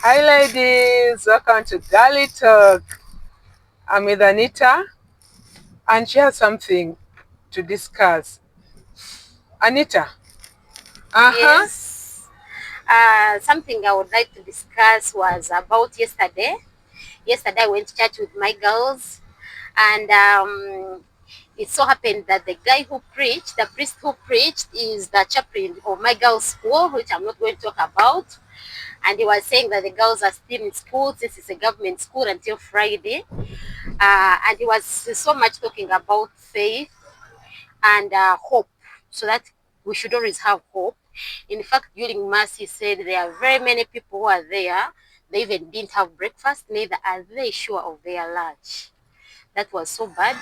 Hi ladies, welcome to Girly Talk. I'm with Anita and she has something to discuss. Anita. Uh-huh. Yes. Something I would like to discuss was about yesterday. Yesterday, I went to church with my girls, and it so happened that the guy who preached, the priest who preached, is the chaplain of my girls' school, which I'm not going to talk about. And he was saying that the girls are still in school since it's a government school until Friday. And he was so much talking about faith and hope, so that we should always have hope. In fact, during Mass, he said there are very many people who are there. They even didn't have breakfast, neither are they sure of their lunch. That was so bad.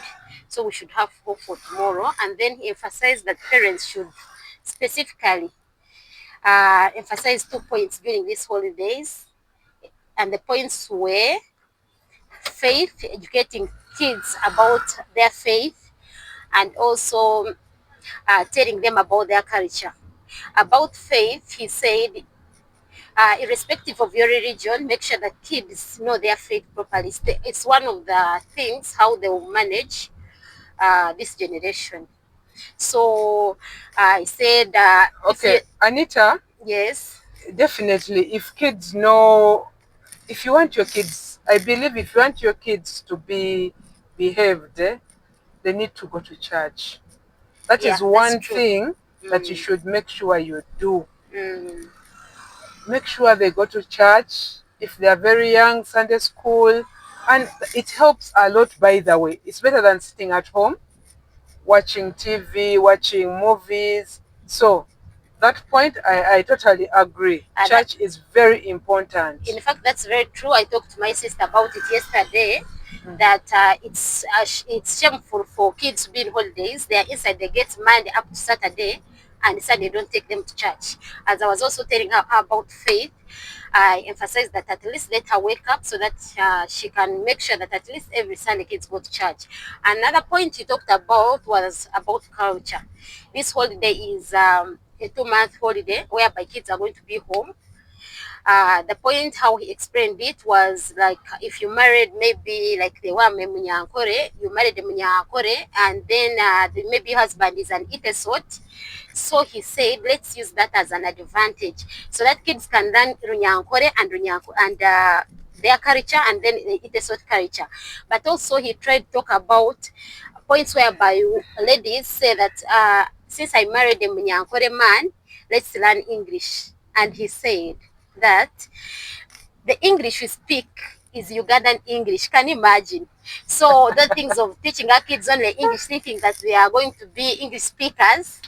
So we should have hope for tomorrow. And then he emphasized that parents should specifically emphasize 2 points during these holidays. And the points were faith, educating kids about their faith, and also telling them about their culture. About faith, he said, irrespective of your religion, make sure that kids know their faith properly. It's one of the things how they will manage this generation. So I said, if you, Okay, Anita, yes, definitely if you want your kids, I believe if you want your kids to be behaved, they need to go to church. That yeah, is that's one true. thing that you Mm, should make sure you do. mm, Make sure they go to church. If they are very young, Sunday school, and it helps a lot. By the way, it's better than sitting at home watching TV, watching movies. So that point, I totally agree. that, Church is very important. in fact, that's very true. I talked to my sister about it yesterday. That it's shameful for kids to be in holidays. They are inside. They get Monday up to Saturday, and Sunday don't take them to church. As I was also telling her about faith, I emphasized that at least let her wake up so that she can make sure that at least every Sunday kids go to church. Another point you talked about was about culture. This holiday is a 2 month holiday whereby kids are going to be home. The point how he explained it was like if you married maybe like the one Munyankore, you married a Munyankore, and then maybe husband is an Itesot. So he said, let's use that as an advantage so that kids can learn Runyankore and their culture and then the Itesot culture. But also he tried to talk about points whereby ladies say that since I married a Munyankore man, let's learn English. And he said that the English we speak is Ugandan English. Can you imagine? So the things of teaching our kids only English, thinking that they are going to be English speakers,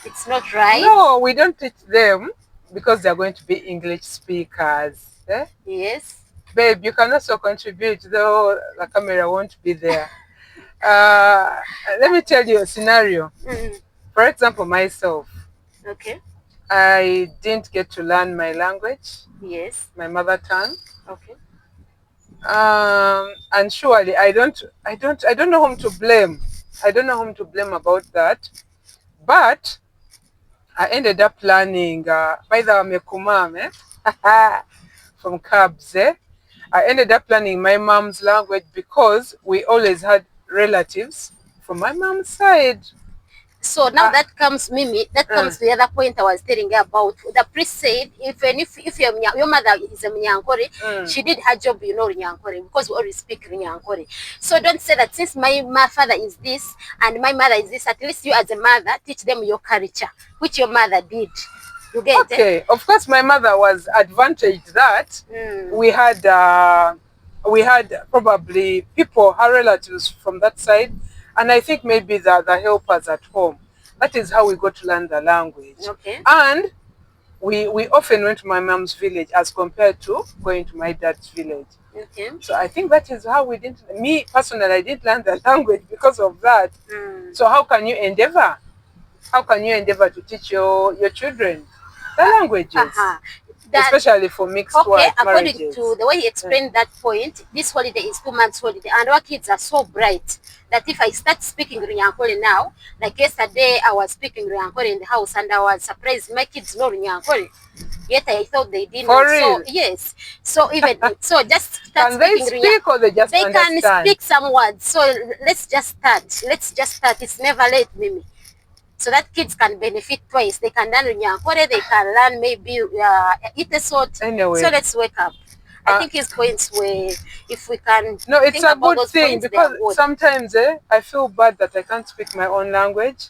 it's not right. No, we don't teach them because they are going to be English speakers. Eh? Yes. Babe, you can also contribute, though the camera won't be there. Let me tell you a scenario. Mm, For example, myself, okay. I didn't get to learn my language, Yes. my mother tongue. Okay. And surely I don't know whom to blame. I don't know whom to blame about that. But I ended up learning by the Mekumame from Cubs. I ended up learning my mom's language because we always had relatives from my mom's side. So now Uh, that comes, Mimi, that uh, comes to the other point I was telling you about. The priest said, if your mother is a Munyankore, mm. she did her job, you know, Runyankore, because we always speak Runyankore. So don't say that since my father is this and my mother is this, at least you as a mother, teach them your culture, which your mother did. You get it? Okay, of course, my mother was advantaged that Mm. we had probably people, her relatives from that side, and I think maybe the helpers at home. That is how we got to learn the language. Okay. And we often went to my mom's village as compared to going to my dad's village. Okay. So I think that is how we didn't, me personally, I didn't learn the language because of that. Mm. So how can you endeavor? How can you endeavor to teach your children the languages, Uh-huh. That especially for mixed Okay, word according to marriages? the way he explained that point, this holiday is 2 months holiday, and our kids are so bright that if I start speaking Runyankore now, like yesterday I was speaking Runyankore in the house, and I was surprised my kids know Runyankore. Yet I thought they didn't For know. real? So yes. So even so, just start Can they speaking. speak or they just They can understand? speak some words. So let's just start. Let's just start. It's never late, Mimi. So that kids can benefit twice. They can learn Nyankore, they can learn maybe Itesot. Anyway, So let's wake up. I uh, think his points were, if we can no, it's think a about good those thing points, they are because good. sometimes I feel bad that I can't speak my own language.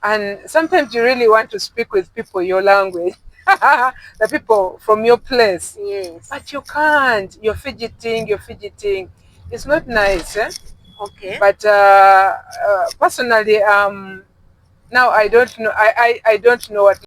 And sometimes you really want to speak with people your language, the people from your place. Yes. But you can't. You're fidgeting. It's not nice, eh? Okay. But personally, now I don't know. I don't know what